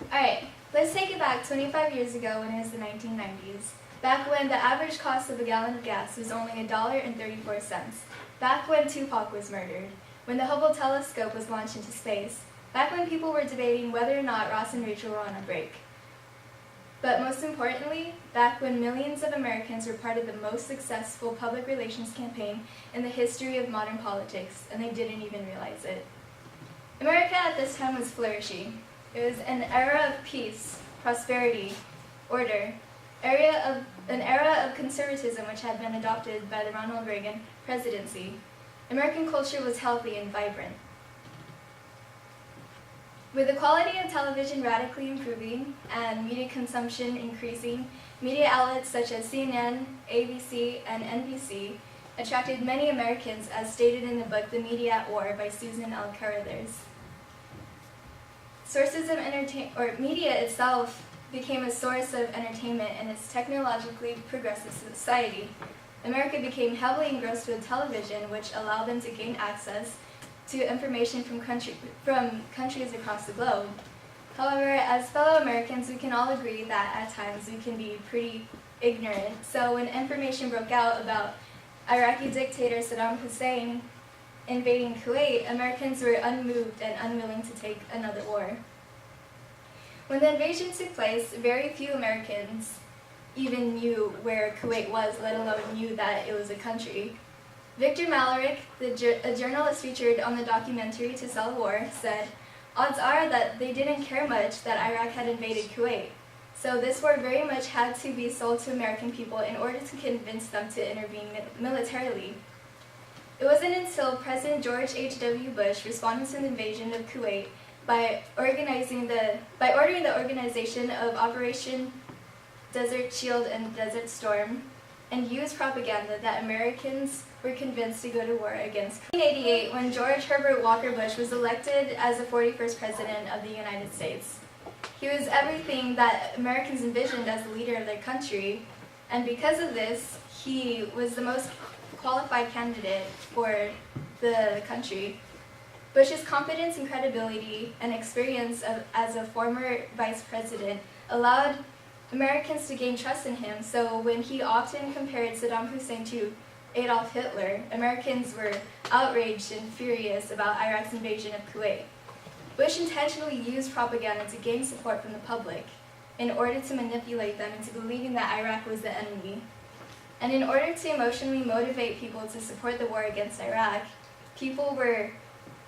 Alright, let's take it back 25 years ago when it was the 1990s. Back when the average cost of a gallon of gas was only $1.34. Back when Tupac was murdered. When the Hubble telescope was launched into space. Back when people were debating whether or not Ross and Rachel were on a break. But most importantly, back when millions of Americans were part of the most successful public relations campaign in the history of modern politics, and they didn't even realize it. America at this time was flourishing. It was an era of peace, prosperity, order, an era of conservatism which had been adopted by the Ronald Reagan presidency. American culture was healthy and vibrant. With the quality of television radically improving and media consumption increasing, media outlets such as CNN, ABC, and NBC attracted many Americans, as stated in the book The Media at War by Susan L. Carruthers. Media itself became a source of entertainment in its technologically progressive society. America became heavily engrossed with television, which allowed them to gain access to information from countries across the globe. However, as fellow Americans, we can all agree that at times we can be pretty ignorant. So when information broke out about Iraqi dictator Saddam Hussein invading Kuwait, Americans were unmoved and unwilling to take another war. When the invasion took place, very few Americans even knew where Kuwait was, let alone knew that it was a country. Victor Malarick, a journalist featured on the documentary To Sell War, said, "Odds are that they didn't care much that Iraq had invaded Kuwait. So this war very much had to be sold to American people in order to convince them to intervene militarily." It wasn't until President George H.W. Bush responded to the invasion of Kuwait by ordering the organization of Operation Desert Shield and Desert Storm and used propaganda that Americans were convinced to go to war against. In 1988, when George Herbert Walker Bush was elected as the 41st President of the United States. He was everything that Americans envisioned as the leader of their country, and because of this, he was the most qualified candidate for the country. Bush's competence and credibility and experience as a former vice president allowed Americans to gain trust in him, so when he often compared Saddam Hussein to Adolf Hitler, Americans were outraged and furious about Iraq's invasion of Kuwait. Bush intentionally used propaganda to gain support from the public in order to manipulate them into believing that Iraq was the enemy. And in order to emotionally motivate people to support the war against Iraq, people were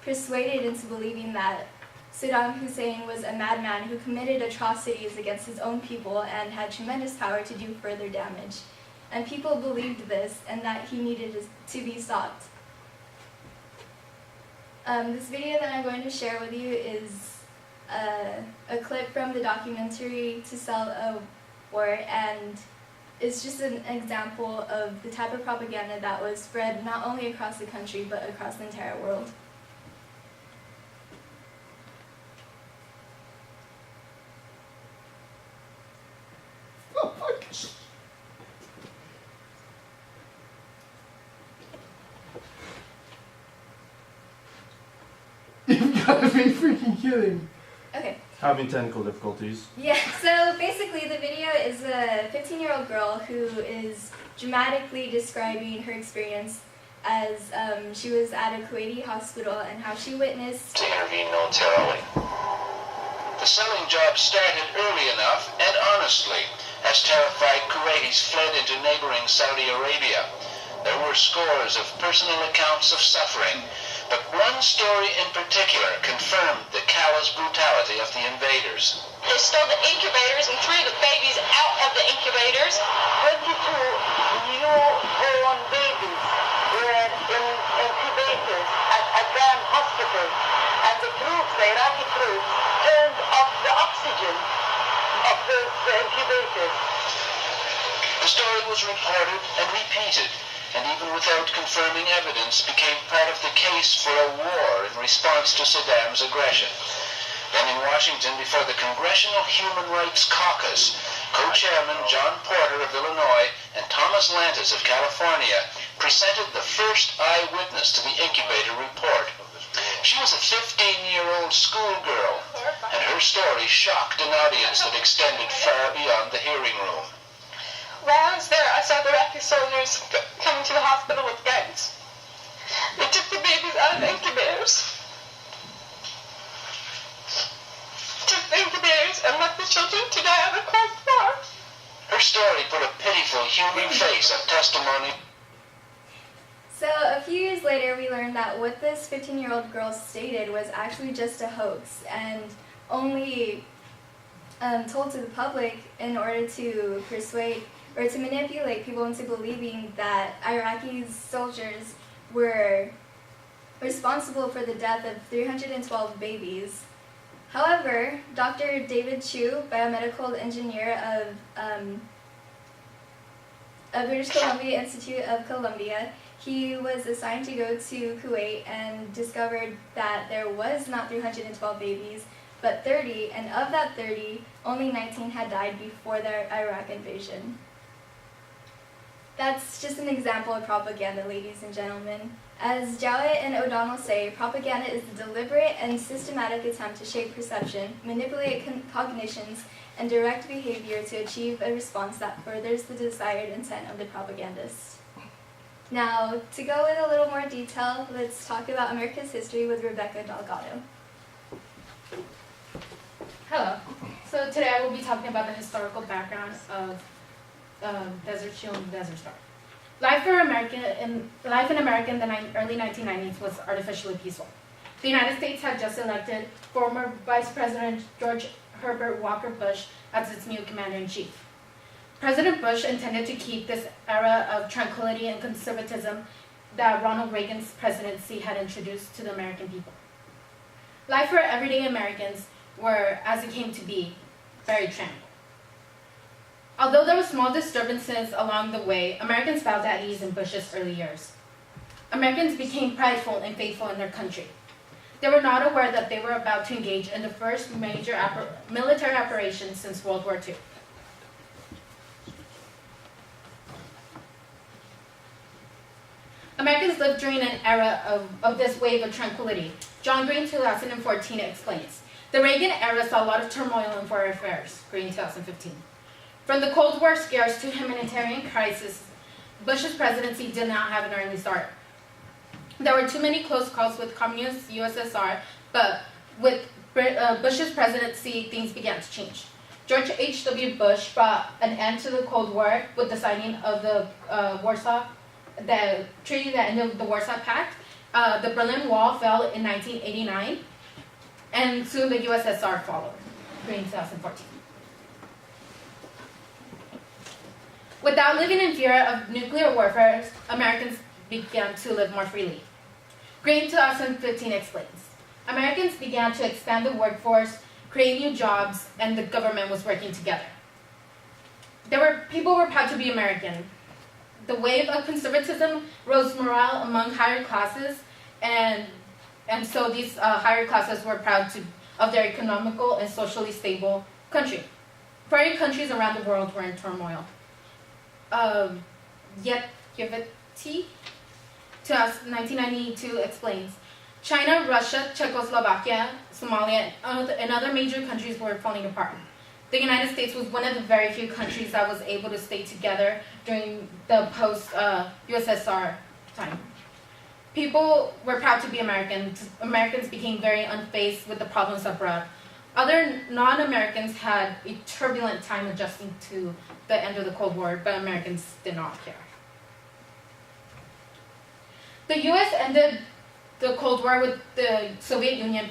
persuaded into believing that Saddam Hussein was a madman who committed atrocities against his own people and had tremendous power to do further damage. And people believed this and that he needed to be stopped. This video that I'm going to share with you is a clip from the documentary To Sell War, and it's just an example of the type of propaganda that was spread not only across the country but across the entire world. You've got to be freaking kidding. Okay. Having technical difficulties. Yeah, so basically the video is a 15-year-old girl who is dramatically describing her experience as she was at a Kuwaiti hospital and how she witnessed to intervene militarily. The selling job started early enough and honestly, as terrified Kuwaitis fled into neighboring Saudi Arabia. There were scores of personal accounts of suffering, but one story in particular confirmed the callous brutality of the invaders. They stole the incubators and threw the babies out of the incubators. 22 newborn babies were in incubators at Adan Hospital, and the troops, the Iraqi troops, turned off the oxygen of those incubators. The story was reported and repeated, and even without confirming evidence, became part of the case for a war in response to Saddam's aggression. Then in Washington, before the Congressional Human Rights Caucus, co-chairman John Porter of Illinois and Thomas Lantis of California presented the first eyewitness to the incubator report. She was a 15-year-old schoolgirl, and her story shocked an audience that extended far beyond the hearing room. While I was there, I saw the Iraqi soldiers coming to the hospital with guns. They took the babies out of the incubators. Took the incubators and left the children to die on the cold floor. Her story put a pitiful human face on testimony. So a few years later, we learned that what this 15-year-old girl stated was actually just a hoax and only told to the public in order to persuade or to manipulate people into believing that Iraqi soldiers were responsible for the death of 312 babies. However, Dr. David Chu, biomedical engineer of British Columbia Institute of Columbia, he was assigned to go to Kuwait and discovered that there was not 312 babies, but 30, and of that 30, only 19 had died before the Iraq invasion. That's just an example of propaganda, ladies and gentlemen. As Jowett and O'Donnell say, propaganda is the deliberate and systematic attempt to shape perception, manipulate cognitions, and direct behavior to achieve a response that furthers the desired intent of the propagandist. Now, to go in a little more detail, let's talk about America's history with Rebecca Delgado. Hello. So today I will be talking about the historical background of Desert Shield and Desert Star. Life in America in the early 1990s was artificially peaceful. The United States had just elected former Vice President George Herbert Walker Bush as its new commander-in-chief. President Bush intended to keep this era of tranquility and conservatism that Ronald Reagan's presidency had introduced to the American people. Life for everyday Americans were, as it came to be, very tranquil. Although there were small disturbances along the way, Americans felt at ease in Bush's early years. Americans became prideful and faithful in their country. They were not aware that they were about to engage in the first major military operation since World War II. Americans lived during an era of this wave of tranquility. John Green, 2014, explains, the Reagan era saw a lot of turmoil in foreign affairs, Green, 2015. From the Cold War scares to humanitarian crisis, Bush's presidency did not have an early start. There were too many close calls with communist USSR, but with Bush's presidency, things began to change. George H.W. Bush brought an end to the Cold War with the signing of the treaty that ended the Warsaw Pact. The Berlin Wall fell in 1989, and soon the USSR followed, in 2014. Without living in fear of nuclear warfare, Americans began to live more freely. Green, 2015, explains, Americans began to expand the workforce, create new jobs, and the government was working together. People were proud to be American. The wave of conservatism rose morale among higher classes, and so these higher classes were proud of their economical and socially stable country. Foreign countries around the world were in turmoil. Yet Yevgeny, 1992, explains, China, Russia, Czechoslovakia, Somalia, and other major countries were falling apart. The United States was one of the very few countries that was able to stay together during the post-USSR time. People were proud to be Americans. Americans became very unfazed with the problems abroad. Other non-Americans had a turbulent time adjusting to the end of the Cold War, but Americans did not care. The U.S. ended the Cold War with the Soviet Union,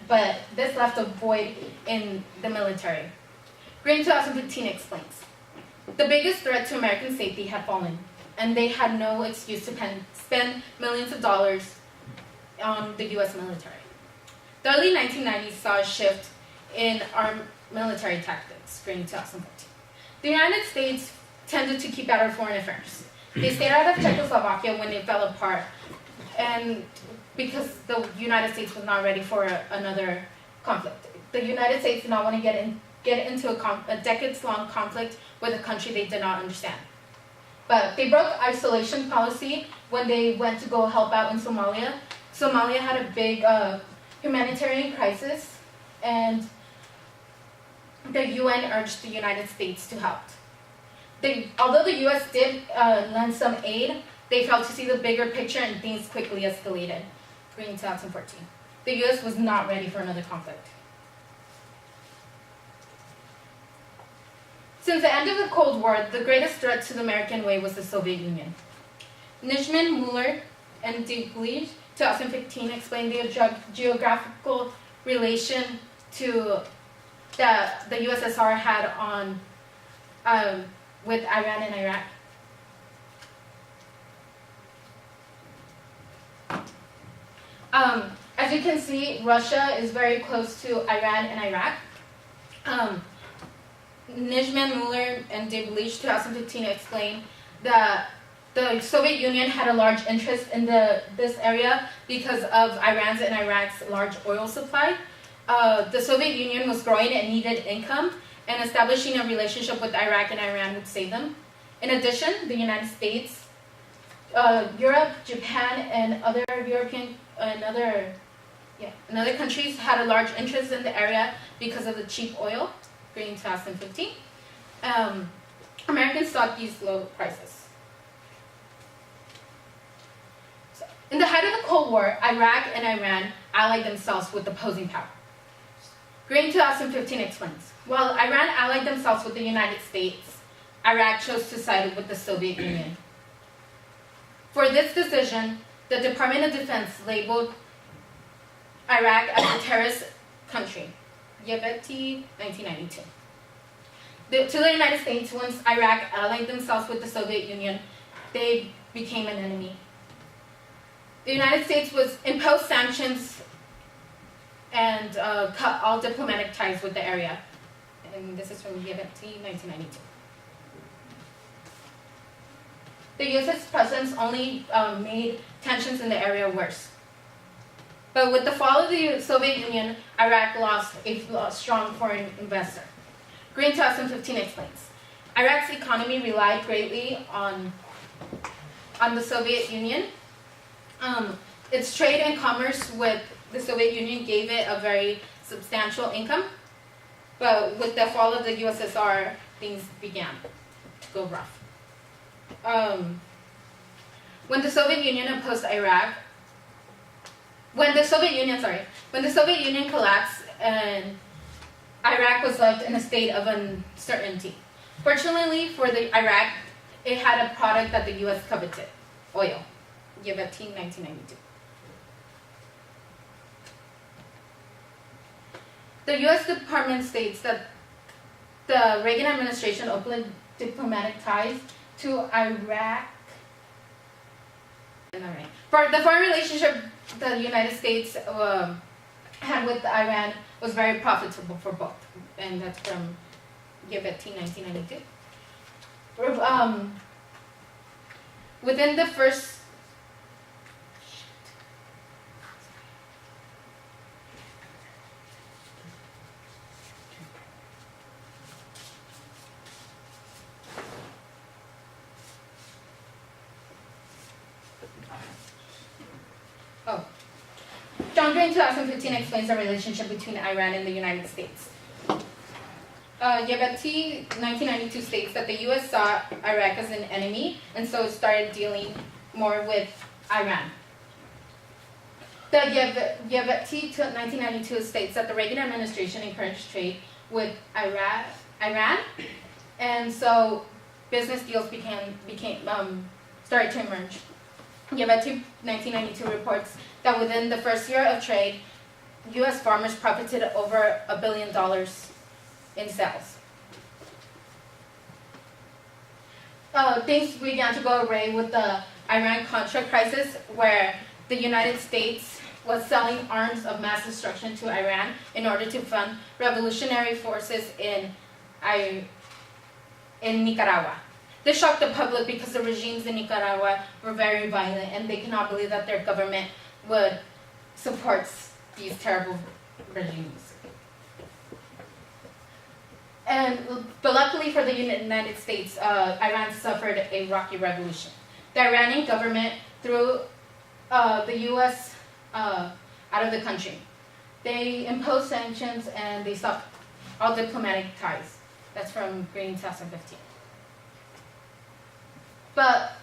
but this left a void in the military. Green, 2015, explains, the biggest threat to American safety had fallen, and they had no excuse to spend millions of dollars on the U.S. military. The early 1990s saw a shift in our military tactics, Green, 2014. The United States tended to keep out of foreign affairs. They stayed out of Czechoslovakia when it fell apart, and because the United States was not ready for another conflict. The United States did not want to get into a decades-long conflict with a country they did not understand. But they broke isolation policy when they went to go help out in Somalia Somalia had a big humanitarian crisis, and the UN urged the United States to help. Although the US did lend some aid, they failed to see the bigger picture and things quickly escalated. Green 2014. The US was not ready for another conflict. Since the end of the Cold War, the greatest threat to the American way was the Soviet Union. Nijman, Mueller, and Digley, 2015, explained the geographical relation to that the USSR had on with Iran and Iraq. As you can see, Russia is very close to Iran and Iraq. Nijman, Mueller, and Digley, 2015, explained that the Soviet Union had a large interest in this area because of Iran's and Iraq's large oil supply. The Soviet Union was growing and needed income, and establishing a relationship with Iraq and Iran would save them. In addition, the United States, Europe, Japan, and other European and other countries had a large interest in the area because of the cheap oil. Green 2015. Americans sought these low prices. So, in the height of the Cold War, Iraq and Iran allied themselves with opposing power. Green 2015 explains, while Iran allied themselves with the United States, Iraq chose to side with the Soviet Union. For this decision, the Department of Defense labeled Iraq as a terrorist country. GPPP, 1992. To the United States, once Iraq allied themselves with the Soviet Union, they became an enemy. The United States was imposed sanctions and cut all diplomatic ties with the area. And this is from GPPP, 1992. The U.S.'s presence only made tensions in the area worse. But with the fall of the Soviet Union, Iraq lost a strong foreign investor. Green 2015 explains, Iraq's economy relied greatly on the Soviet Union. Its trade and commerce with the Soviet Union gave it a very substantial income. But with the fall of the USSR, things began to go rough. When the Soviet Union opposed Iraq, when the Soviet Union collapsed and Iraq was left in a state of uncertainty. Fortunately for Iraq, it had a product that the U.S. coveted, oil. GPPP, 1992. The U.S. Department states that the Reagan administration opened diplomatic ties to Iraq. For the foreign relationship the United States had with Iran was very profitable for both, and that's from GPPP 1992. Within the first John Gray in 2015 explains the relationship between Iran and the United States. GPPP 1992 states that the U.S. saw Iraq as an enemy, and so it started dealing more with Iran. The GPPP 1992 states that the Reagan administration encouraged trade with Iran, and so business deals started to emerge. GPPP 1992 reports that within the first year of trade, U.S. farmers profited over $1 billion in sales. Things began to go awry with the Iran-Contra crisis, where the United States was selling arms of mass destruction to Iran in order to fund revolutionary forces in Nicaragua. This shocked the public because the regimes in Nicaragua were very violent, and they could not believe that their government would support these terrible regimes. But luckily for the United States, Iran suffered a rocky revolution. The Iranian government, through the U.S. out of the country. They imposed sanctions and they stopped all diplomatic ties. That's from Green 2015. But,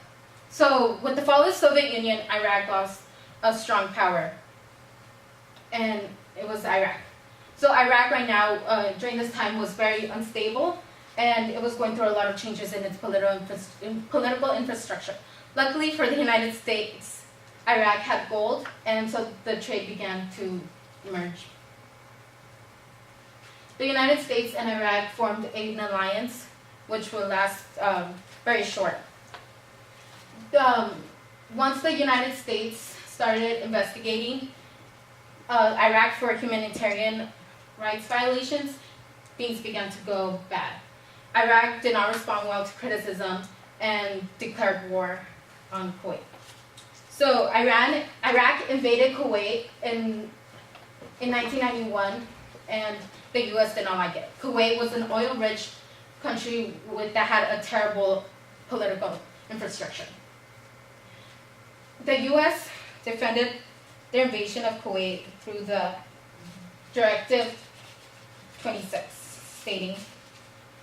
so with the fall of the Soviet Union, Iraq lost a strong power. And it was Iraq. So Iraq right now, during this time, was very unstable, and it was going through a lot of changes in its political infrastructure. Luckily for the United States, Iraq had gold, and so the trade began to emerge. The United States and Iraq formed an alliance, which will last very short. Once the United States started investigating Iraq for humanitarian rights violations, things began to go bad. Iraq did not respond well to criticism and declared war on Kuwait. So Iraq invaded Kuwait in 1991, and the U.S. did not like it. Kuwait was an oil-rich country that had a terrible political infrastructure. The U.S. defended their invasion of Kuwait through the Directive 26, stating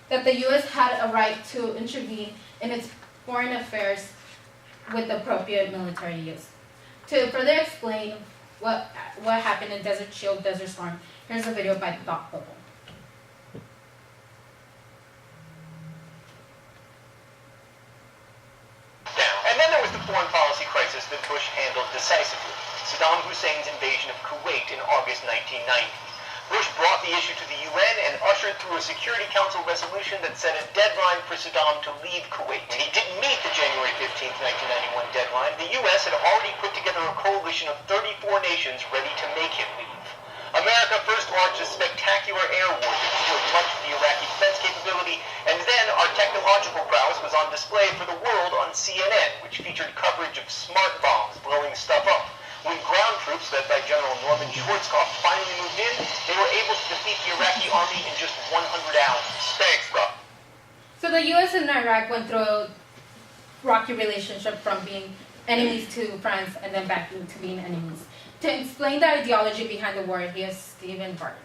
that the U.S. had a right to intervene in its foreign affairs with appropriate military use. To further explain what happened in Desert Shield, Desert Storm, here's a video by Doc Bubble. And then there was the foreign policy crisis that Bush handled decisively. Saddam Hussein's invasion of Kuwait in August 1990. Bush brought the issue to the UN and ushered through a Security Council resolution that set a deadline for Saddam to leave Kuwait. And he didn't meet the January 15, 1991 deadline. The US had already put together a coalition of 34 nations ready to make him leave. America first launched a spectacular air war that destroyed much of the Iraqi defense capability, and then our technological prowess was on display for the world on CNN, which featured coverage of smart bombs blowing stuff up. When ground troops led by General Norman Schwarzkopf finally moved in, they were able to defeat the Iraqi army in just 100 hours. Thanks, bro. So the U.S. and Iraq went through a rocky relationship from being enemies to friends and then back to being enemies. To explain the ideology behind the war, here's Stephen Barton.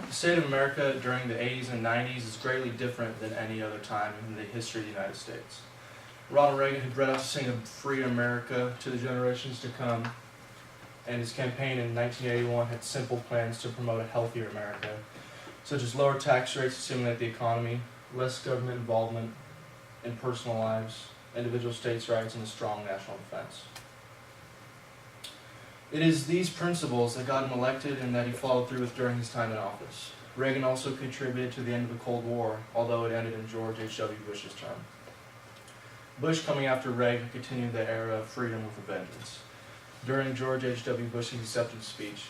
The state of America during the 80s and 90s is greatly different than any other time in the history of the United States. Ronald Reagan had bred out to sing a free America to the generations to come, and his campaign in 1981 had simple plans to promote a healthier America, such as lower tax rates to stimulate the economy, less government involvement in personal lives, individual states' rights, and a strong national defense. It is these principles that got him elected and that he followed through with during his time in office. Reagan also contributed to the end of the Cold War, although it ended in George H.W. Bush's term. Bush, coming after Reagan, continued the era of freedom with a vengeance. During George H.W. Bush's acceptance speech,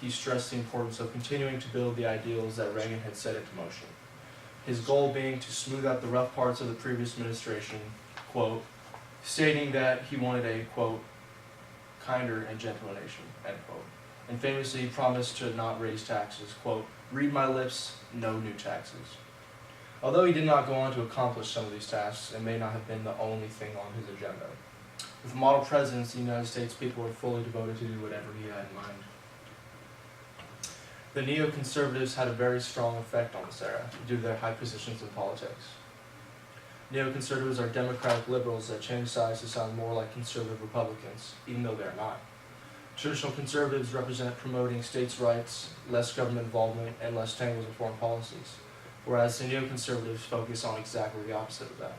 he stressed the importance of continuing to build the ideals that Reagan had set into motion. His goal being to smooth out the rough parts of the previous administration, quote, stating that he wanted a, quote, kinder and gentler nation, end quote. And famously he promised to not raise taxes, quote, read my lips, no new taxes. Although he did not go on to accomplish some of these tasks, it may not have been the only thing on his agenda. With model presidents, the United States people were fully devoted to do whatever he had in mind. The neoconservatives had a very strong effect on this era due to their high positions in politics. Neoconservatives are democratic liberals that change sides to sound more like conservative Republicans, even though they are not. Traditional conservatives represent promoting states' rights, less government involvement, and less tangles in foreign policies, whereas the neoconservatives focus on exactly the opposite of that.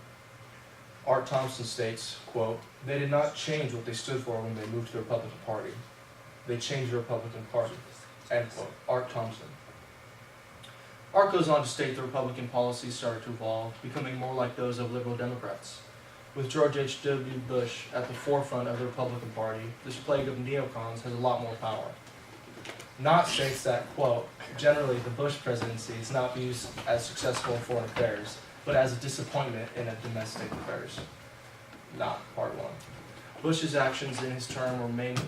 Art Thompson states, quote, they did not change what they stood for when they moved to the Republican Party. They changed the Republican Party, end quote. Art Thompson. Art goes on to state the Republican policies started to evolve, becoming more like those of liberal Democrats. With George H.W. Bush at the forefront of the Republican Party, this plague of neocons has a lot more power. Knott states that, quote, generally the Bush presidency is not viewed as successful in foreign affairs, but as a disappointment in domestic affairs. Knott, part one. Bush's actions in his term were mainly...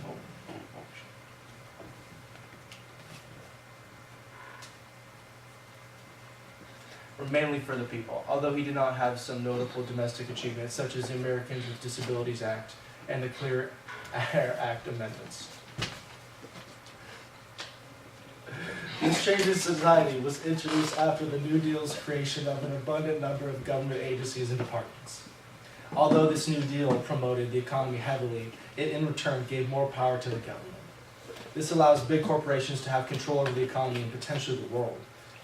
were mainly for the people, although he did not have some notable domestic achievements such as the Americans with Disabilities Act and the Clear Air Act amendments. This change in society was introduced after the New Deal's creation of an abundant number of government agencies and departments. Although this New Deal promoted the economy heavily, it in return gave more power to the government. This allows big corporations to have control over the economy and potentially the world,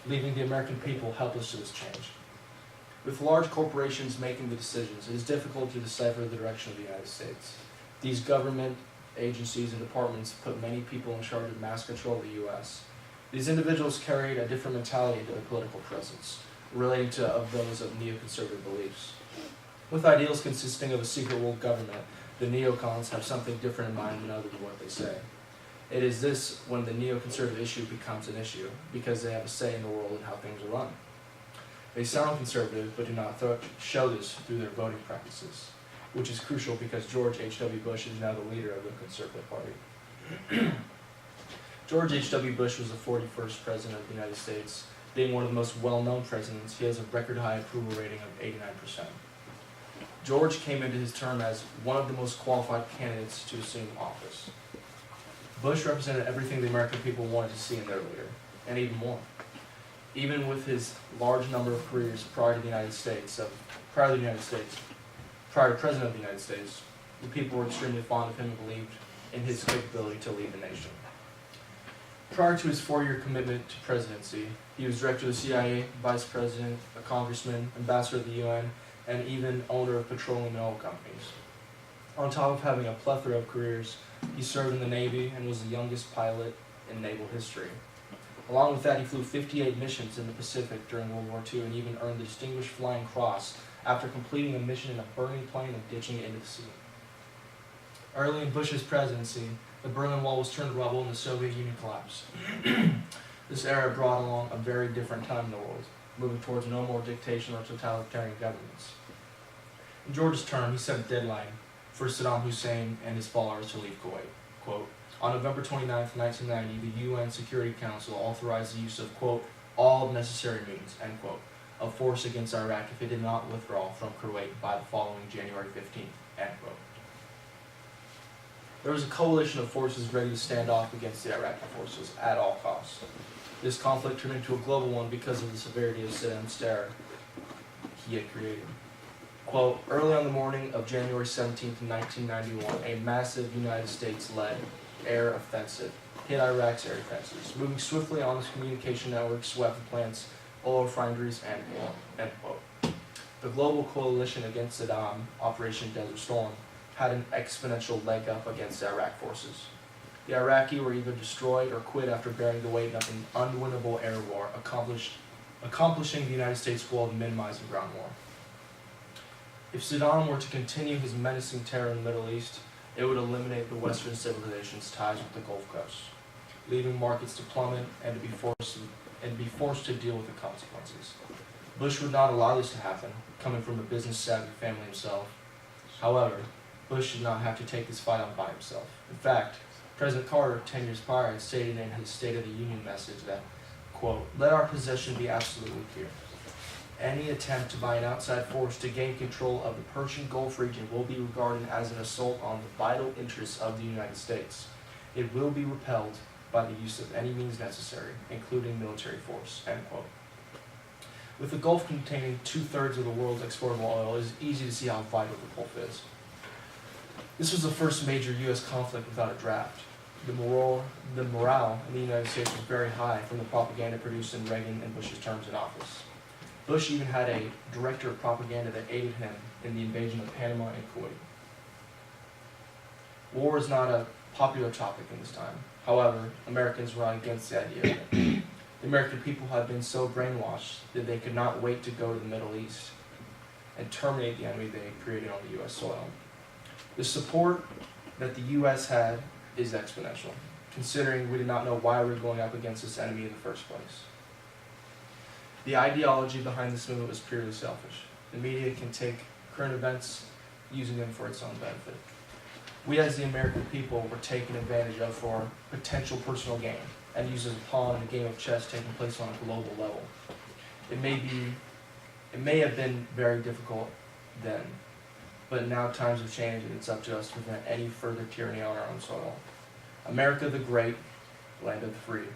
leaving the American people helpless to this change. With large corporations making the decisions, it is difficult to decipher the direction of the United States. These government agencies and departments put many people in charge of mass control of the U.S. These individuals carried a different mentality to their political presence, relating to those of neoconservative beliefs. With ideals consisting of a secret world government, the neocons have something different in mind than other than what they say. It is this when the neoconservative issue becomes an issue, because they have a say in the world and how things are run. They sound conservative, but do not show this through their voting practices, which is crucial because George H.W. Bush is now the leader of the Conservative Party. George H.W. Bush was the 41st President of the United States. Being one of the most well-known presidents, he has a record-high approval rating of 89%. George came into his term as one of the most qualified candidates to assume office. Bush represented everything the American people wanted to see in their leader, and even more. Even with his large number of careers prior to President of the United States, the people were extremely fond of him and believed in his capability to lead the nation. Prior to his 4-year commitment to presidency, he was director of the CIA, vice president, a congressman, ambassador to the UN, and even owner of petroleum and oil companies. On top of having a plethora of careers, he served in the Navy and was the youngest pilot in naval history. Along with that, he flew 58 missions in the Pacific during World War II and even earned the Distinguished Flying Cross after completing a mission in a burning plane and ditching it into the sea. Early in Bush's presidency, the Berlin Wall was turned to rubble and the Soviet Union collapsed. This era brought along a very different time in the world, moving towards no more dictation or totalitarian governments. In George's term, he set a deadline for Saddam Hussein and his followers to leave Kuwait. Quote, on November 29, 1990, the UN Security Council authorized the use of, quote, all necessary means, end quote, of force against Iraq if it did not withdraw from Kuwait by the following January 15th, end quote. There was a coalition of forces ready to stand off against the Iraqi forces at all costs. This conflict turned into a global one because of the severity of Saddam's terror he had created. Quote, early on the morning of January 17, 1991, a massive United States-led air offensive hit Iraq's air defenses, moving swiftly on its communication networks, weapon plants, oil refineries, and more, end quote. The global coalition against Saddam, Operation Desert Storm, had an exponential leg up against the Iraq forces. The Iraqi were either destroyed or quit after bearing the weight of an unwinnable air war, accomplishing the United States' goal of minimizing ground war. If Saddam were to continue his menacing terror in the Middle East, it would eliminate the Western civilization's ties with the Gulf Coast, leaving markets to plummet and be forced to deal with the consequences. Bush would not allow this to happen, coming from a business-savvy family himself. However, Bush did not have to take this fight on by himself. In fact, President Carter, 10 years prior, had stated in his State of the Union message that, quote, let our position be absolutely clear. Any attempt by an outside force to gain control of the Persian Gulf region will be regarded as an assault on the vital interests of the United States. It will be repelled by the use of any means necessary, including military force, end quote. With the Gulf containing 2/3 of the world's exportable oil, it is easy to see how vital the Gulf is. This was the first major U.S. conflict without a draft. The morale in the United States was very high from the propaganda produced in Reagan and Bush's terms in office. Bush even had a director of propaganda that aided him in the invasion of Panama and Kuwait. War is not a popular topic in this time. However, Americans were not against the idea of it. The American people had been so brainwashed that they could not wait to go to the Middle East and terminate the enemy they had created on the U.S. soil. The support that the U.S. had is exponential, considering we did not know why we were going up against this enemy in the first place. The ideology behind this movement was purely selfish. The media can take current events, using them for its own benefit. We as the American people were taken advantage of for potential personal gain and used as a pawn in a game of chess taking place on a global level. It may be It may have been very difficult then, but now times have changed and it's up to us to prevent any further tyranny on our own soil. America the Great, land of the free.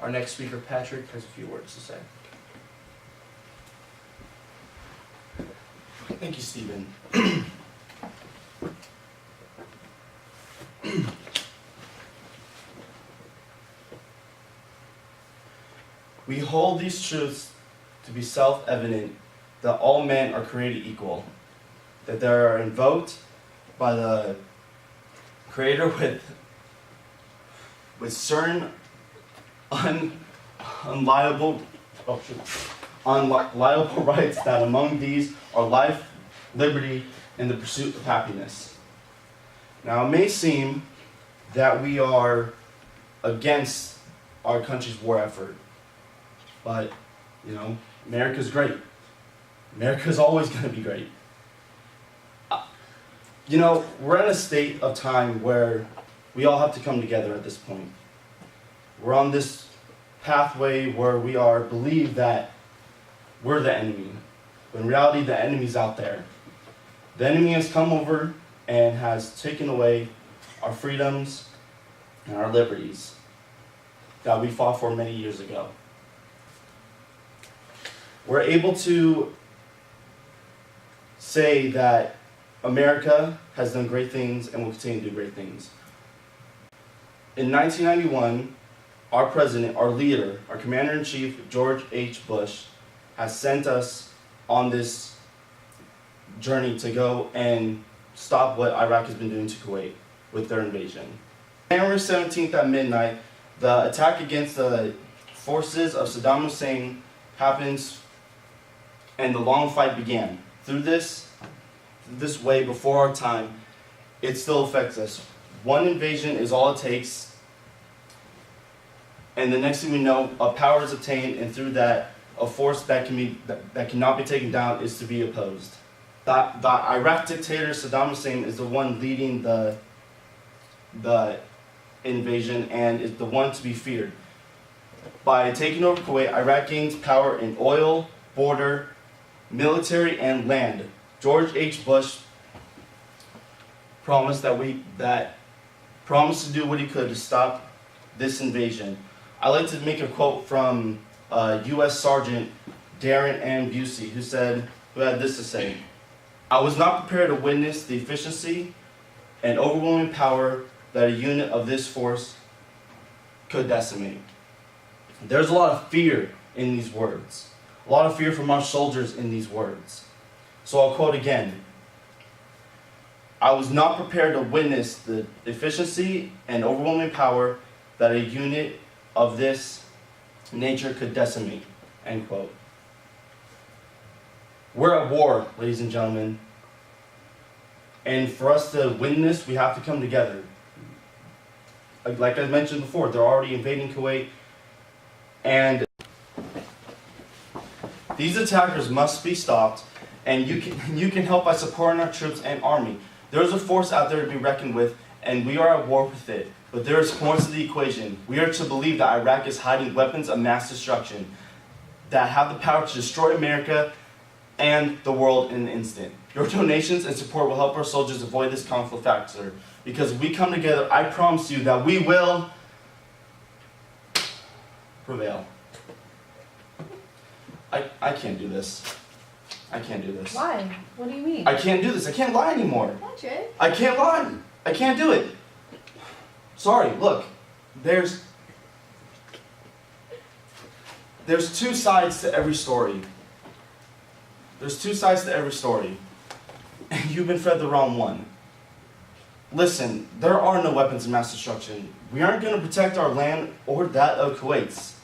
Our next speaker, Patrick, has a few words to say. Thank you, Stephen. We hold these truths to be self-evident that all men are created equal, that they are invoked by the Creator with certain unliable rights, that among these are life, liberty, and the pursuit of happiness. Now, it may seem that we are against our country's war effort, but, you know, America's great. America's always going to be great. You know, we're in a state of time where we all have to come together at this point. We're on this pathway where we are believe that we're the enemy, but in reality, the enemy's out there. The enemy has come over and has taken away our freedoms and our liberties that we fought for many years ago. We're able to say that America has done great things and will continue to do great things. In 1991, our president, our leader, our commander-in-chief, George H. Bush, has sent us on this journey to go and stop what Iraq has been doing to Kuwait with their invasion. January 17th at midnight, the attack against the forces of Saddam Hussein happens and the long fight began. Through this way before our time, it still affects us. One invasion is all it takes, and the next thing we know, a power is obtained, and through that, a force that cannot be taken down is to be opposed. The Iraq dictator Saddam Hussein is the one leading the invasion and is the one to be feared. By taking over Kuwait, Iraq gains power in oil, border, military, and land. George H. Bush promised promised to do what he could to stop this invasion. I like to make a quote from U.S. Sergeant Darren M. Busey, who had this to say: "I was not prepared to witness the efficiency and overwhelming power that a unit of this force could decimate." There's a lot of fear in these words. A lot of fear from our soldiers in these words. So I'll quote again. "I was not prepared to witness the efficiency and overwhelming power that a unit of this nature could decimate." End quote. We're at war, ladies and gentlemen. And for us to win this, we have to come together. Like I mentioned before, they're already invading Kuwait. And these attackers must be stopped. And you can help by supporting our troops and army. There's a force out there to be reckoned with, and we are at war with it. But there is more to the equation. We are to believe that Iraq is hiding weapons of mass destruction that have the power to destroy America and the world in an instant. Your donations and support will help our soldiers avoid this conflict factor. Because if we come together, I promise you that we will prevail. I can't do this. I can't do this. Why? What do you mean? I can't do this. I can't lie anymore. Patrick? I can't lie. I can't do it. Sorry, look. There's two sides to every story. There's two sides to every story. And you've been fed the wrong one. Listen, there are no weapons of mass destruction. We aren't going to protect our land or that of Kuwait's.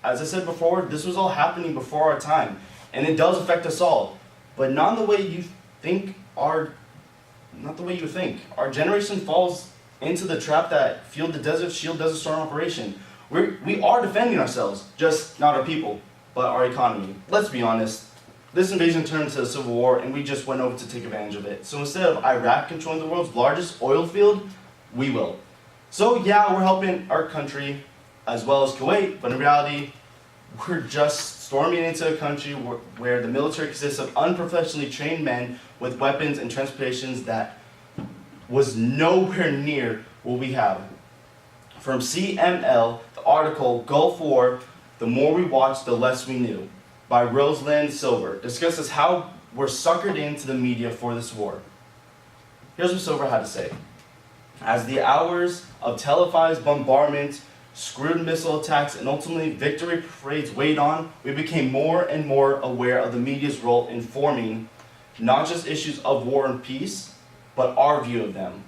As I said before, this was all happening before our time. And it does affect us all. But not the way you think not the way you think. Our generation falls into the trap that Field the Desert, Shield Desert Storm operation. We are defending ourselves, just not our people, but our economy. Let's be honest. This invasion turned into a civil war, and we just went over to take advantage of it. So instead of Iraq controlling the world's largest oil field, we will. So yeah, we're helping our country as well as Kuwait, but in reality, we're just storming into a country where the military consists of unprofessionally trained men with weapons and transportations that was nowhere near what we have. From CML, the article Gulf War, The More We Watched, The Less We Knew, by Rosalind Silver, discusses how we're suckered into the media for this war. Here's what Silver had to say. As the hours of televised bombardment, screwed missile attacks, and ultimately victory parades weighed on, we became more and more aware of the media's role in forming not just issues of war and peace, but our view of them.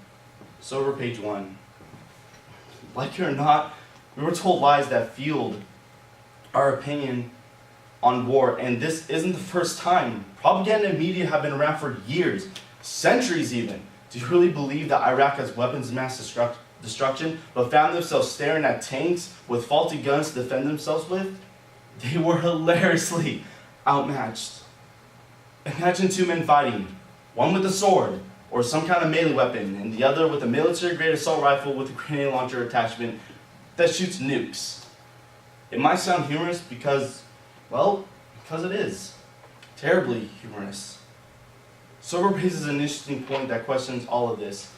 Silver, page 1. Like it or not, we were told lies that fueled our opinion on war, and this isn't the first time. Propaganda and media have been around for years, centuries even. Do you really believe that Iraq has weapons of mass destruction, but found themselves staring at tanks with faulty guns to defend themselves with? They were hilariously outmatched. Imagine two men fighting, one with a sword or some kind of melee weapon, and the other with a military-grade assault rifle with a grenade launcher attachment that shoots nukes. It might sound humorous because it is. Terribly humorous. Silver raises an interesting point that questions all of this.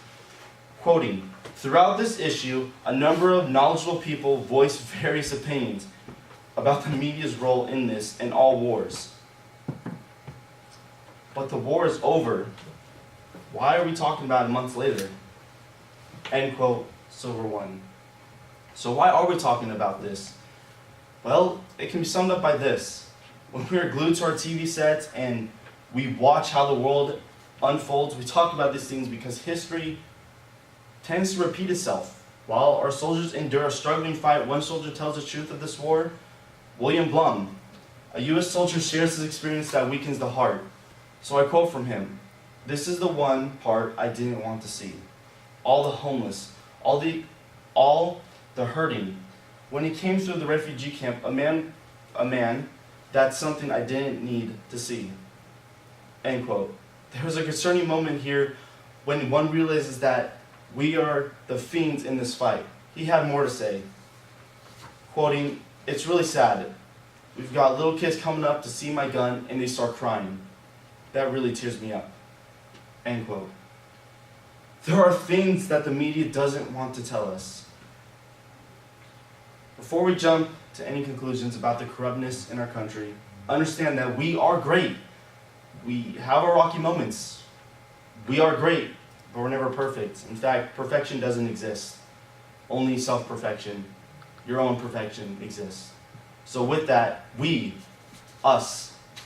Quoting, throughout this issue, a number of knowledgeable people voiced various opinions about the media's role in this and all wars. But the war is over. Why are we talking about it months later? End quote, Silver 1. So why are we talking about this? Well, it can be summed up by this. When we are glued to our TV sets and we watch how the world unfolds, we talk about these things because history tends to repeat itself. While our soldiers endure a struggling fight, one soldier tells the truth of this war. William Blum, a U.S. soldier, shares his experience that weakens the heart. So I quote from him, "This is the one part I didn't want to see. All the homeless, all the hurting. When he came through the refugee camp, a man, that's something I didn't need to see." End quote. There was a concerning moment here when one realizes that we are the fiends in this fight. He had more to say. Quoting, "It's really sad. We've got little kids coming up to see my gun and they start crying. That really tears me up." End quote. There are things that the media doesn't want to tell us. Before we jump to any conclusions about the corruptness in our country, understand that we are great. We have our rocky moments. We are great, but we're never perfect. In fact, perfection doesn't exist. Only self-perfection, your own perfection exists. So with that,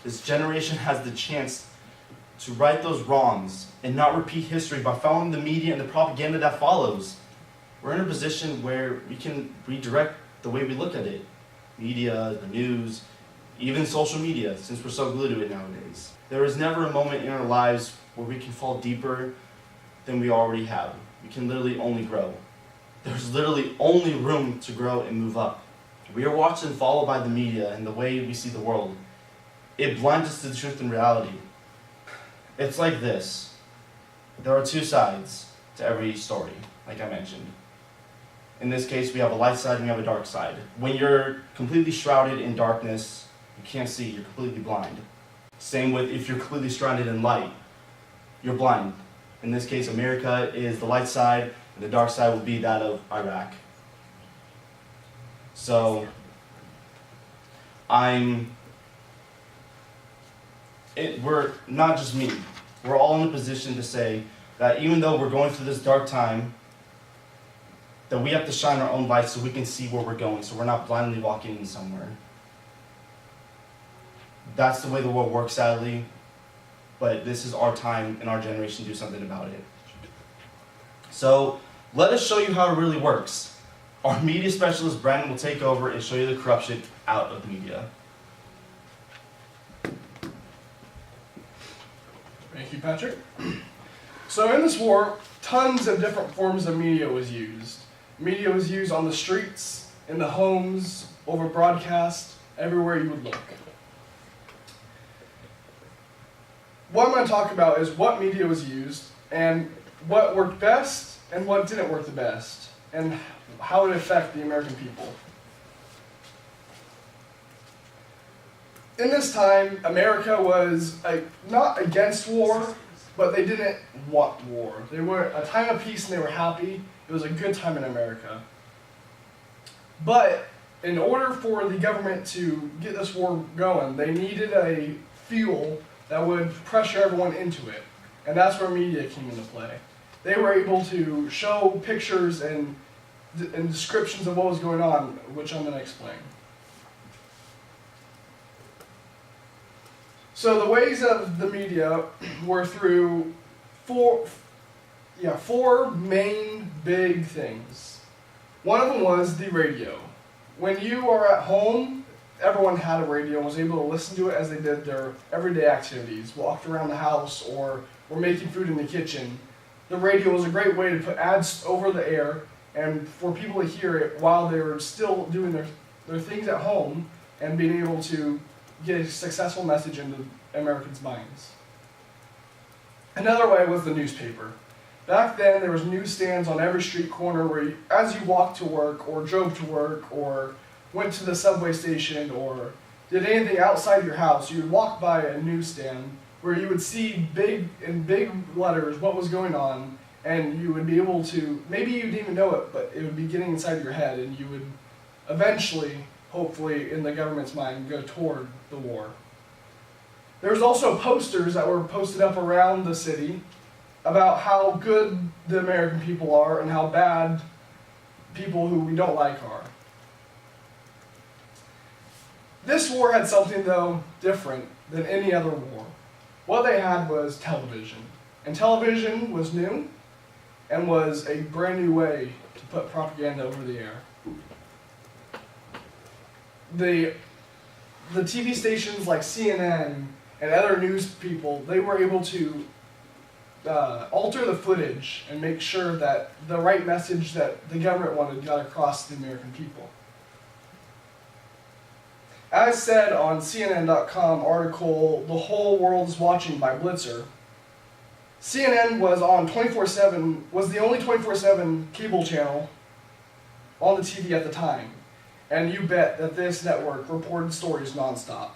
this generation has the chance to right those wrongs and not repeat history by following the media and the propaganda that follows. We're in a position where we can redirect the way we look at it. Media, the news, even social media, since we're so glued to it nowadays. There is never a moment in our lives where we can fall deeper than we already have. We can literally only grow. There's literally only room to grow and move up. We are watched and followed by the media and the way we see the world. It blinds us to the truth and reality. It's like this. There are two sides to every story, like I mentioned. In this case, we have a light side and we have a dark side. When you're completely shrouded in darkness, you can't see, you're completely blind. Same with if you're completely shrouded in light, you're blind. In this case, America is the light side, and the dark side will be that of Iraq. So, we're not just me. We're all in a position to say that even though we're going through this dark time, that we have to shine our own light so we can see where we're going, so we're not blindly walking in somewhere. That's the way the world works, sadly, but this is our time and our generation to do something about it. So, let us show you how it really works. Our media specialist, Brandon, will take over and show you the corruption out of the media. Thank you, Patrick. So in this war, tons of different forms of media was used. Media was used on the streets, in the homes, over broadcast, everywhere you would look. What I'm going to talk about is what media was used, and what worked best, and what didn't work the best, and how it affected the American people. in this time, America was not against war, but they didn't want war. They were a time of peace and they were happy. It was a good time in America. But in order for the government to get this war going, they needed a fuel that would pressure everyone into it. And that's where media came into play. They were able to show pictures and descriptions of what was going on, which I'm going to explain. So the ways of the media were through four main big things. One of them was the radio. When you are at home, everyone had a radio and was able to listen to it as they did their everyday activities, walked around the house or were making food in the kitchen. The radio was a great way to put ads over the air and for people to hear it while they were still doing their things at home and being able to get a successful message into Americans' minds. Another way was the newspaper. Back then, there was newsstands on every street corner where as you walked to work or drove to work or went to the subway station or did anything outside your house, you would walk by a newsstand where you would see in big letters what was going on, and you would be able to, maybe you didn't even know it, but it would be getting inside your head, and you would eventually, hopefully, in the government's mind, go toward the war. There was also posters that were posted up around the city about how good the American people are and how bad people who we don't like are. This war had something, though, different than any other war. What they had was television. And television was new and was a brand new way to put propaganda over the air. The TV stations like CNN and other news people, they were able to alter the footage and make sure that the right message that the government wanted got across to the American people. As said on CNN.com article, The Whole World's Watching by Blitzer, CNN was on 24/7, was the only 24/7 cable channel on the TV at the time. And you bet that this network reported stories nonstop.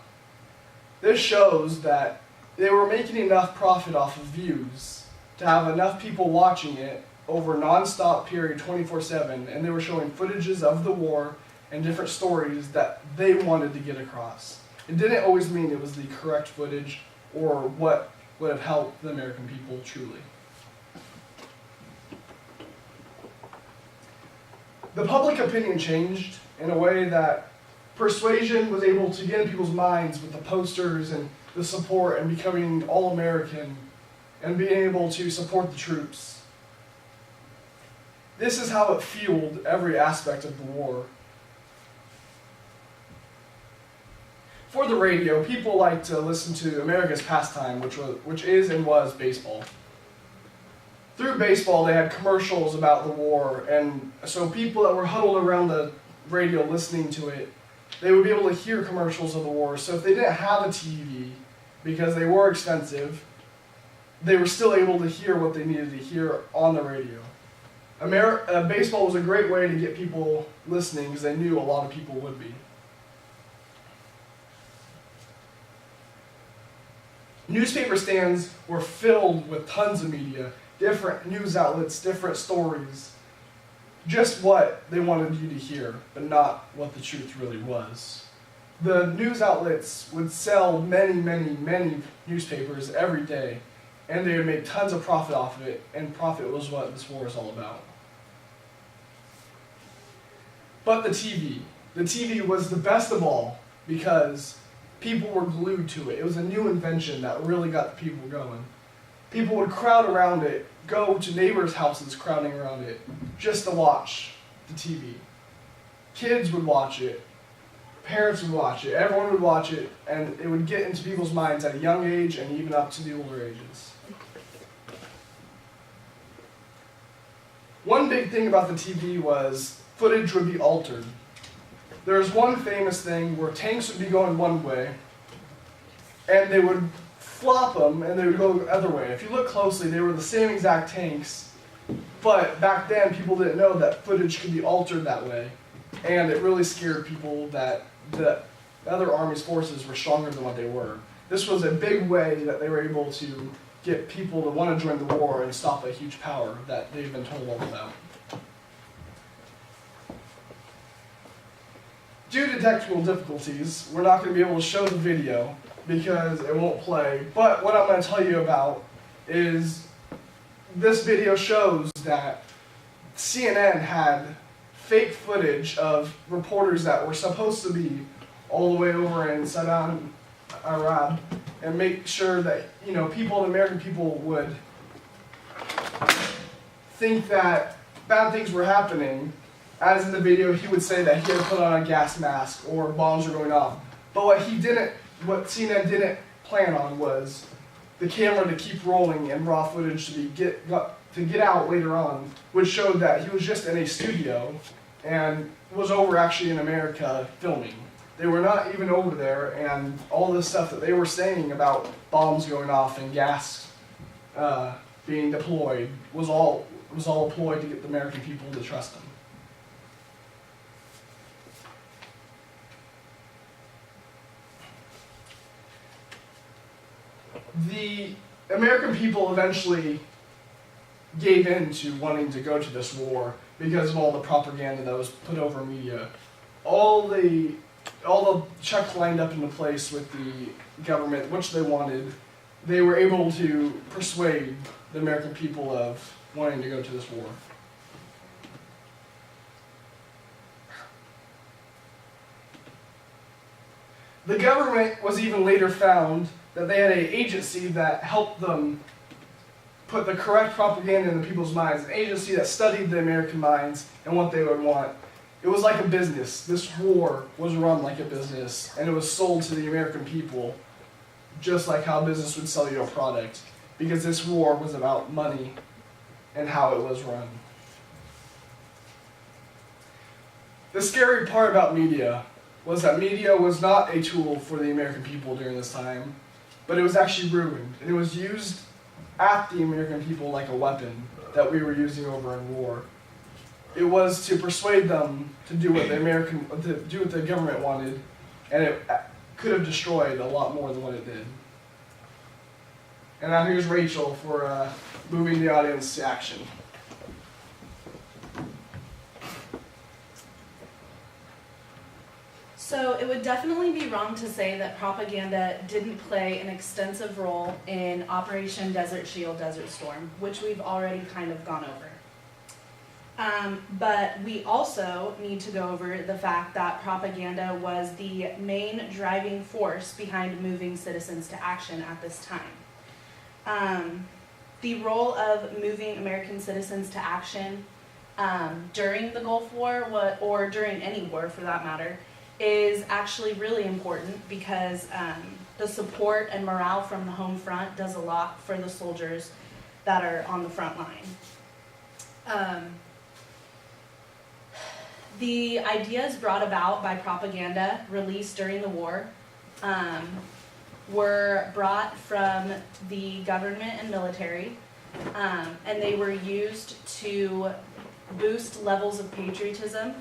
This shows that they were making enough profit off of views to have enough people watching it over a nonstop period 24/7, and they were showing footages of the war and different stories that they wanted to get across. It didn't always mean it was the correct footage or what would have helped the American people truly. The public opinion changed in a way that persuasion was able to get in people's minds with the posters and the support and becoming all-American and being able to support the troops. This is how it fueled every aspect of the war. For the radio, people like to listen to America's pastime, which is and was baseball. Through baseball, they had commercials about the war, and so people that were huddled around the radio listening to it, they would be able to hear commercials of the war. So if they didn't have a TV, because they were expensive, they were still able to hear what they needed to hear on the radio. Baseball was a great way to get people listening because they knew a lot of people would be. Newspaper stands were filled with tons of media, different news outlets, different stories. Just what they wanted you to hear, but not what the truth really was. The news outlets would sell many, many, many newspapers every day, and they would make tons of profit off of it, and profit was what this war is all about. But the TV was the best of all because people were glued to it. It was a new invention that really got the people going. People would crowd around it, go to neighbors' houses crowding around it, just to watch the TV. Kids would watch it, parents would watch it, everyone would watch it, and it would get into people's minds at a young age and even up to the older ages. One big thing about the TV was footage would be altered. There was one famous thing where tanks would be going one way, and they would flop them, and they would go the other way. If you look closely, they were the same exact tanks, but back then people didn't know that footage could be altered that way, and it really scared people that the other army's forces were stronger than what they were. This was a big way that they were able to get people to want to join the war and stop a huge power that they've been told all about. Due to technical difficulties, we're not going to be able to show the video because it won't play, but what I'm going to tell you about is this video shows that CNN had fake footage of reporters that were supposed to be all the way over in Saddam, Iraq, and make sure that, you know, people, the American people, would think that bad things were happening. As in the video, he would say that he had put on a gas mask or bombs were going off. But what CNN didn't plan on was the camera to keep rolling and raw footage to get out later on, which showed that he was just in a studio and was over actually in America filming. They were not even over there, and all the stuff that they were saying about bombs going off and gas being deployed was all a ploy to get the American people to trust them. The American people eventually gave in to wanting to go to this war because of all the propaganda that was put over media. All the checks lined up into place with the government, which they wanted. They were able to persuade the American people of wanting to go to this war. The government was even later found that they had an agency that helped them put the correct propaganda in the people's minds, an agency that studied the American minds and what they would want. It was like a business. This war was run like a business, and it was sold to the American people just like how a business would sell you a product, because this war was about money and how it was run. The scary part about media was that media was not a tool for the American people during this time, but it was actually ruined, and it was used at the American people like a weapon that we were using over in war. It was to persuade them to do what the government wanted, and it could have destroyed a lot more than what it did. And now here's Rachel for moving the audience to action. So it would definitely be wrong to say that propaganda didn't play an extensive role in Operation Desert Shield, Desert Storm, which we've already kind of gone over. But we also need to go over the fact that propaganda was the main driving force behind moving citizens to action at this time. The role of moving American citizens to action during the Gulf War, or during any war for that matter, is actually really important because the support and morale from the home front does a lot for the soldiers that are on the front line. The ideas brought about by propaganda released during the war were brought from the government and military, and they were used to boost levels of patriotism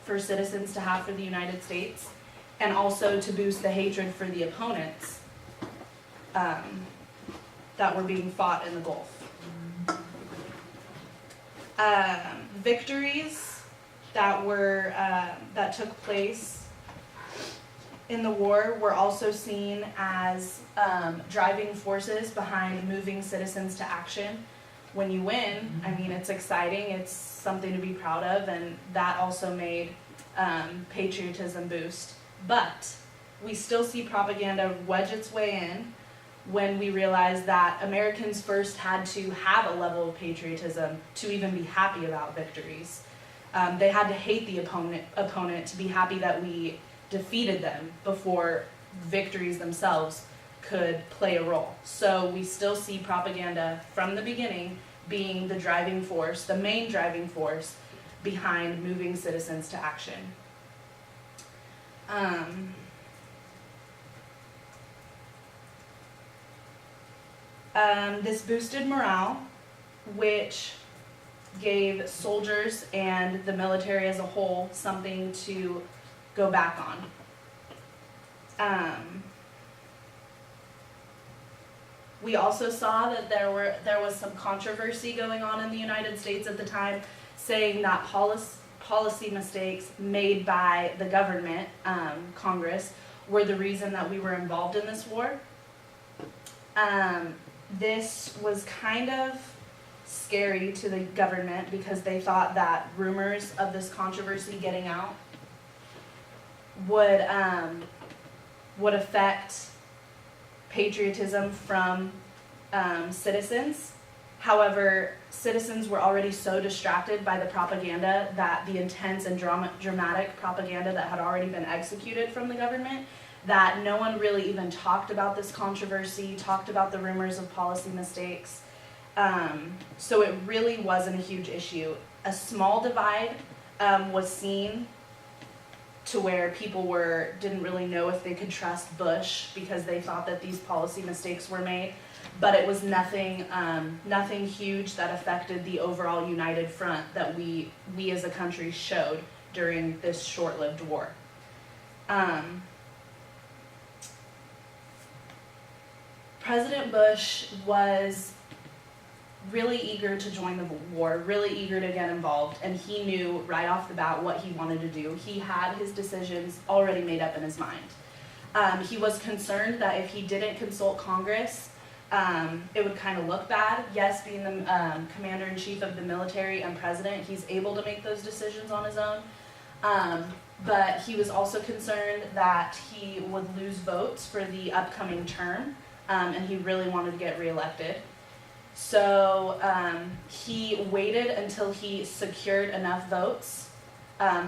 for citizens to have for the United States, and also to boost the hatred for the opponents that were being fought in the Gulf. Victories that took place in the war were also seen as driving forces behind moving citizens to action. When you win, I mean, it's exciting, it's something to be proud of, and that also made patriotism boost. But we still see propaganda wedge its way in when we realize that Americans first had to have a level of patriotism to even be happy about victories. They had to hate the opponent to be happy that we defeated them before victories themselves could play a role. So we still see propaganda from the beginning being the driving force, the main driving force behind moving citizens to action. This boosted morale, which gave soldiers and the military as a whole something to go back on. We also saw that there was some controversy going on in the United States at the time, saying that policy mistakes made by the government, Congress, were the reason that we were involved in this war. This was kind of scary to the government because they thought that rumors of this controversy getting out would affect patriotism from citizens. However, citizens were already so distracted by the propaganda, that the intense and dramatic propaganda that had already been executed from the government, that no one really even talked about this controversy, talked about the rumors of policy mistakes. So it really wasn't a huge issue. A small divide was seen to where people didn't really know if they could trust Bush because they thought that these policy mistakes were made, but it was nothing huge that affected the overall united front that we as a country showed during this short-lived war. President Bush was really eager to join the war, really eager to get involved, and he knew right off the bat what he wanted to do. He had his decisions already made up in his mind. He was concerned that if he didn't consult Congress, it would kind of look bad. Yes, being the commander-in-chief of the military and president, he's able to make those decisions on his own. But he was also concerned that he would lose votes for the upcoming term, and he really wanted to get reelected. So he waited until he secured enough votes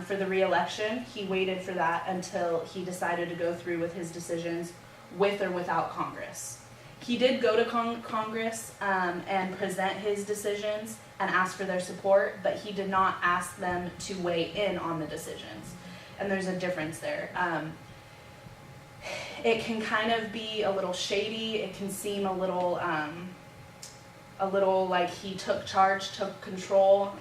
for the re-election. He waited for that until he decided to go through with his decisions with or without Congress. He did go to Congress and present his decisions and ask for their support, but he did not ask them to weigh in on the decisions. And there's a difference there. It can kind of be a little shady. It can seem a little like he took charge, took control.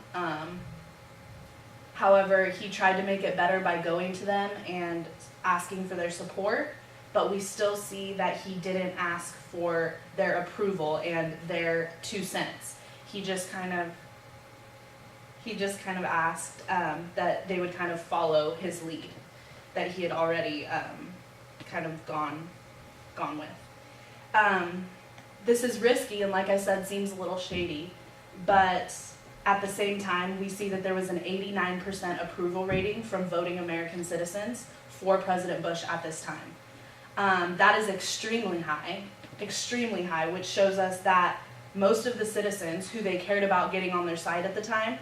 However, he tried to make it better by going to them and asking for their support, but we still see that he didn't ask for their approval and their 2 cents. He just kind of asked that they would kind of follow his lead that he had already kind of gone with. This is risky, and like I said, seems a little shady, but at the same time, we see that there was an 89% approval rating from voting American citizens for President Bush at this time. That is extremely high, which shows us that most of the citizens who they cared about getting on their side at the time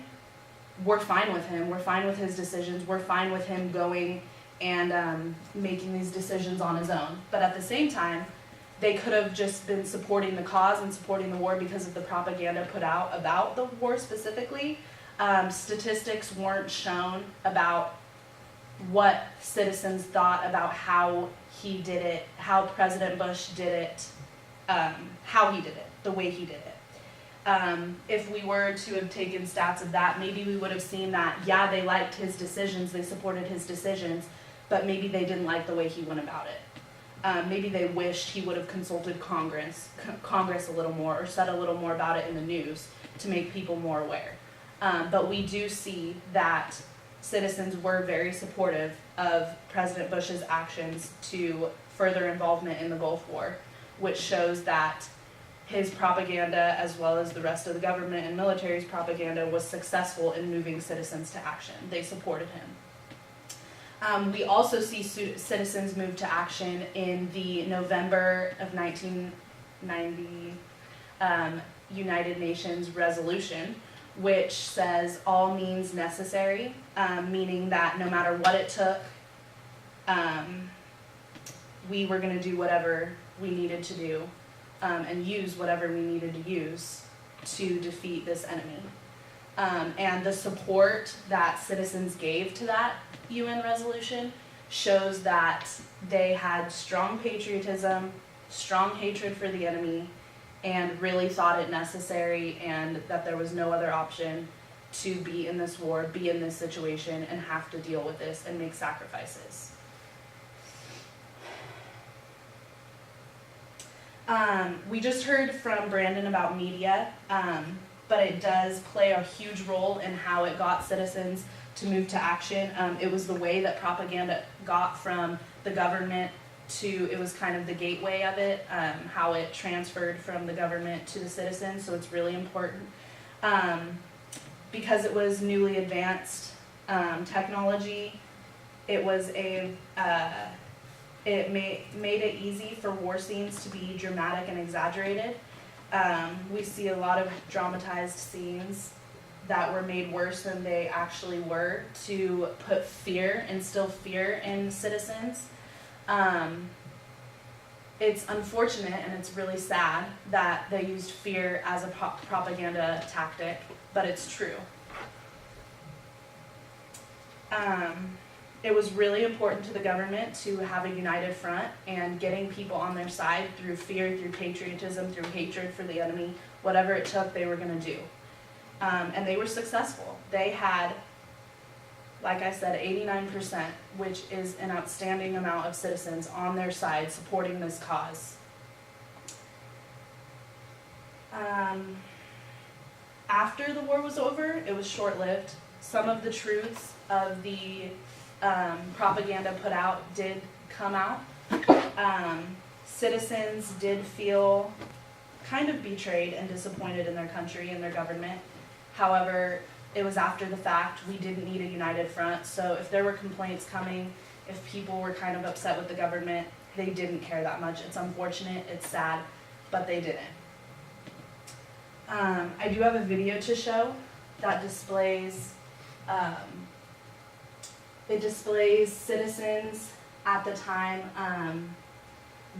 were fine with him, were fine with his decisions, were fine with him going and making these decisions on his own. But at the same time, they could have just been supporting the cause and supporting the war because of the propaganda put out about the war specifically. Statistics weren't shown about what citizens thought about how he did it, how President Bush did it, how he did it, the way he did it. If we were to have taken stats of that, maybe we would have seen that, yeah, they liked his decisions, they supported his decisions, but maybe they didn't like the way he went about it. Maybe they wished he would have consulted Congress a little more, or said a little more about it in the news to make people more aware. But we do see that citizens were very supportive of President Bush's actions to further involvement in the Gulf War, which shows that his propaganda, as well as the rest of the government and military's propaganda, was successful in moving citizens to action. They supported him. We also see citizens move to action in the November of 1990 United Nations resolution, which says all means necessary, meaning that no matter what it took, we were going to do whatever we needed to do and use whatever we needed to use to defeat this enemy. And the support that citizens gave to that UN resolution shows that they had strong patriotism, strong hatred for the enemy, and really thought it necessary and that there was no other option to be in this war, be in this situation, and have to deal with this and make sacrifices. We just heard from Brandon about media, but it does play a huge role in how it got citizens to move to action. It was the way that propaganda got from the government to, it was kind of the gateway of it, how it transferred from the government to the citizens, so it's really important. Because it was newly advanced technology, it was it made it easy for war scenes to be dramatic and exaggerated. We see a lot of dramatized scenes that were made worse than they actually were to put fear, instill fear in citizens. It's unfortunate and it's really sad that they used fear as a propaganda tactic, but it's true. It was really important to the government to have a united front and getting people on their side through fear, through patriotism, through hatred for the enemy, whatever it took, they were going to do. And they were successful. They had, like I said, 89%, which is an outstanding amount of citizens on their side supporting this cause. After the war was over, it was short-lived. Some of the truths of the propaganda put out did come out. Citizens did feel kind of betrayed and disappointed in their country and their government. However, it was after the fact. We didn't need a united front, so if there were complaints coming, if people were kind of upset with the government, they didn't care that much. It's unfortunate, it's sad, but they didn't. I do have a video to show that displays citizens at the time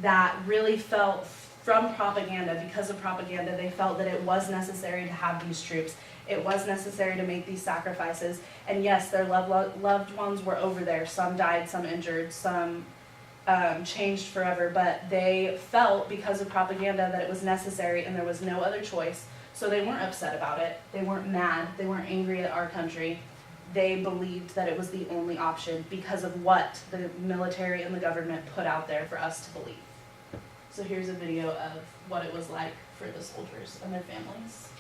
that really felt from propaganda, because of propaganda, they felt that it was necessary to have these troops. It was necessary to make these sacrifices. And yes, their loved ones were over there. Some died, some injured, some changed forever. But they felt, because of propaganda, that it was necessary and there was no other choice. So they weren't upset about it. They weren't mad. They weren't angry at our country. They believed that it was the only option because of what the military and the government put out there for us to believe. So here's a video of what it was like for the soldiers and their families.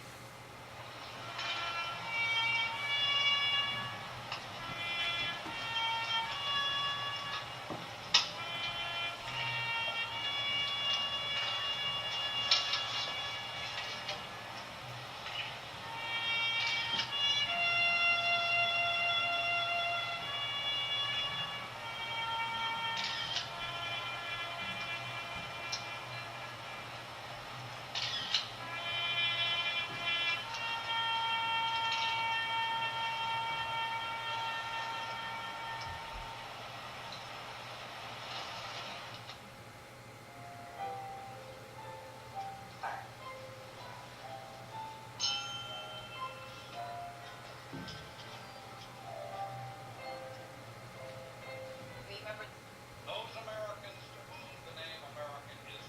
Those Americans to whom the name American is,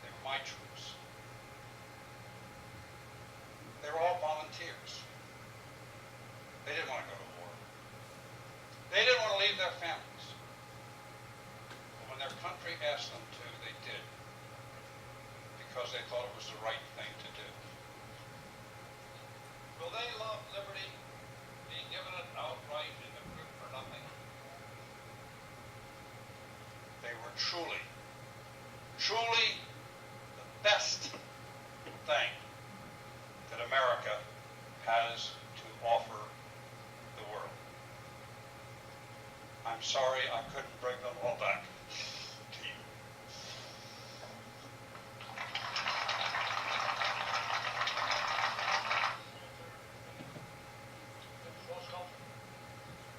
they were my troops. They were all volunteers. They didn't want to go to war. They didn't want to leave their families. But when their country asked them to, they did. Because they thought it was the right thing to do. Will they love liberty, being given it outright in the grip for nothing? They were truly, truly the best thing that America has to offer the world. I'm sorry I couldn't bring them all back to you.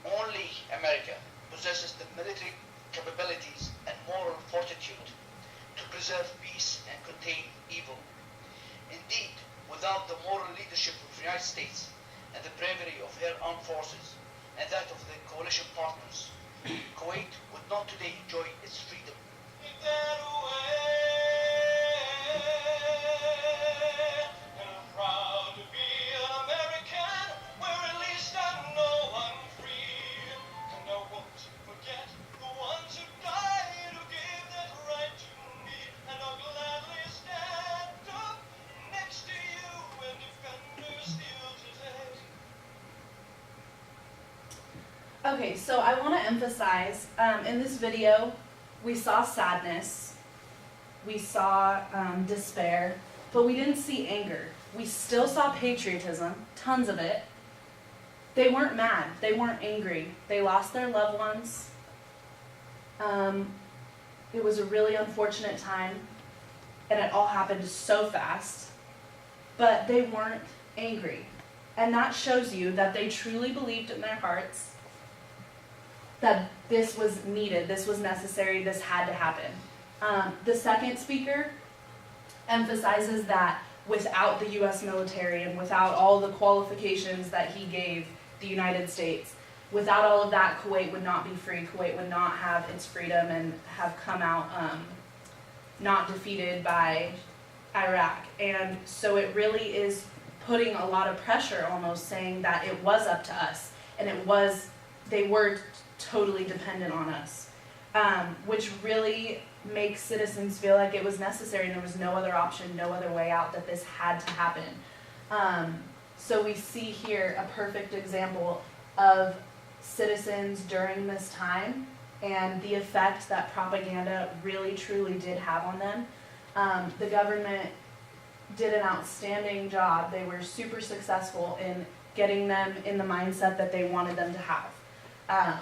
Only America possesses the military capabilities and moral fortitude to preserve peace and contain evil. Indeed, without the moral leadership of the United States and the bravery of her armed forces and that of the coalition partners, Kuwait would not today enjoy its freedom. And I'm proud to be Okay, so I want to emphasize, in this video, we saw sadness, we saw despair, but we didn't see anger. We still saw patriotism, tons of it. They weren't mad, they weren't angry. They lost their loved ones. It was a really unfortunate time, and it all happened so fast, but they weren't angry. And that shows you that they truly believed in their hearts that this was needed, this was necessary, this had to happen. The second speaker emphasizes that without the U.S. military and without all the qualifications that he gave the United States, without all of that, Kuwait would not be free. Kuwait would not have its freedom and have come out not defeated by Iraq. And so it really is putting a lot of pressure, almost saying that it was up to us, and they were totally dependent on us, which really makes citizens feel like it was necessary and there was no other option, no other way out, that this had to happen. So we see here a perfect example of citizens during this time and the effect that propaganda really truly did have on them. The government did an outstanding job. They were super successful in getting them in the mindset that they wanted them to have.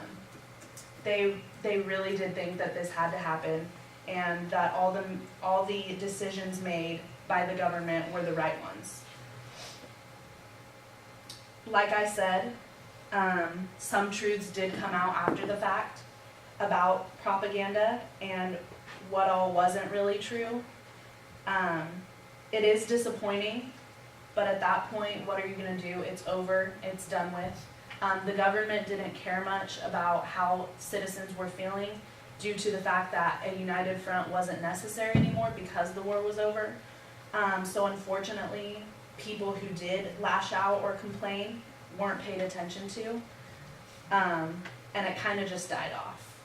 They really did think that this had to happen, and that all the decisions made by the government were the right ones. Like I said, some truths did come out after the fact about propaganda and what all wasn't really true. It is disappointing, but at that point, what are you going to do? It's over, it's done with. The government didn't care much about how citizens were feeling due to the fact that a united front wasn't necessary anymore because the war was over. So unfortunately, people who did lash out or complain weren't paid attention to, and it kind of just died off.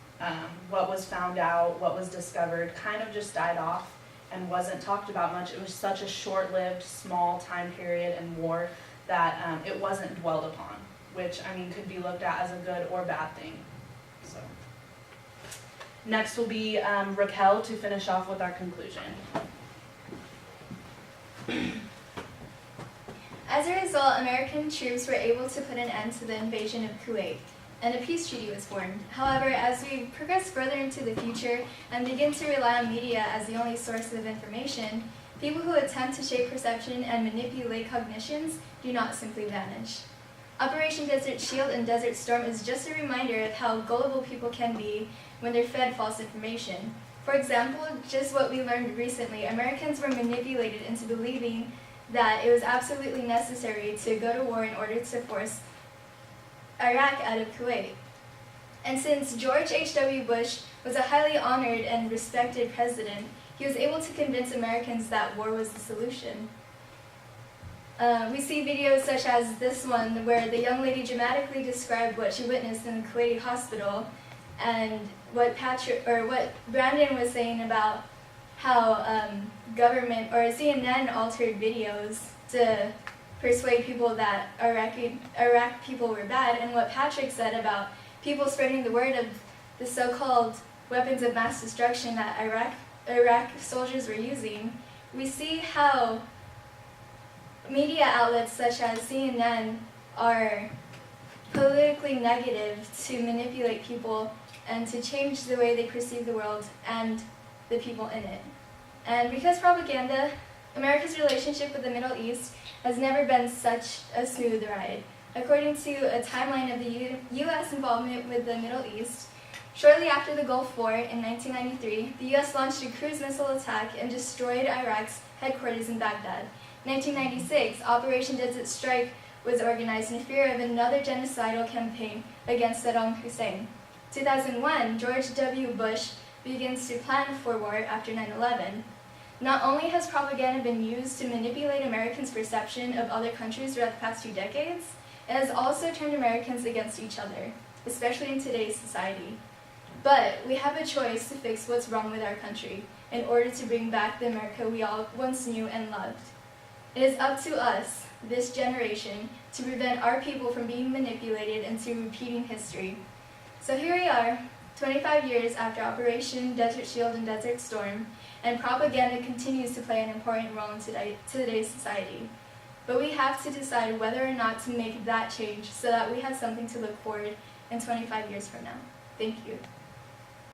What was found out, what was discovered, kind of just died off and wasn't talked about much. It was such a short-lived, small time period and war that it wasn't dwelled upon, which, I mean, could be looked at as a good or bad thing. So, next will be Raquel to finish off with our conclusion. As a result, American troops were able to put an end to the invasion of Kuwait, and a peace treaty was formed. However, as we progress further into the future and begin to rely on media as the only source of information, people who attempt to shape perception and manipulate cognitions do not simply vanish. Operation Desert Shield and Desert Storm is just a reminder of how gullible people can be when they're fed false information. For example, just what we learned recently, Americans were manipulated into believing that it was absolutely necessary to go to war in order to force Iraq out of Kuwait. And since George H.W. Bush was a highly honored and respected president, he was able to convince Americans that war was the solution. We see videos such as this one where the young lady dramatically described what she witnessed in the Kuwaiti hospital, and what Brandon was saying about how government or CNN altered videos to persuade people that Iraq people were bad, and what Patrick said about people spreading the word of the so-called weapons of mass destruction that Iraq soldiers were using. We see how media outlets such as CNN are politically negative to manipulate people and to change the way they perceive the world and the people in it. And because propaganda, America's relationship with the Middle East has never been such a smooth ride. According to a timeline of the U.S. involvement with the Middle East, shortly after the Gulf War in 1993, the U.S. launched a cruise missile attack and destroyed Iraq's headquarters in Baghdad. In 1996, Operation Desert Strike was organized in fear of another genocidal campaign against Saddam Hussein. 2001, George W. Bush begins to plan for war after 9/11. Not only has propaganda been used to manipulate Americans' perception of other countries throughout the past few decades, it has also turned Americans against each other, especially in today's society. But we have a choice to fix what's wrong with our country in order to bring back the America we all once knew and loved. It is up to us, this generation to prevent our people from being manipulated into repeating history. So here we are, 25 years after Operation Desert Shield and Desert Storm, and propaganda continues to play an important role in today's society. But we have to decide whether or not to make that change so that we have something to look forward in 25 years from now. Thank you.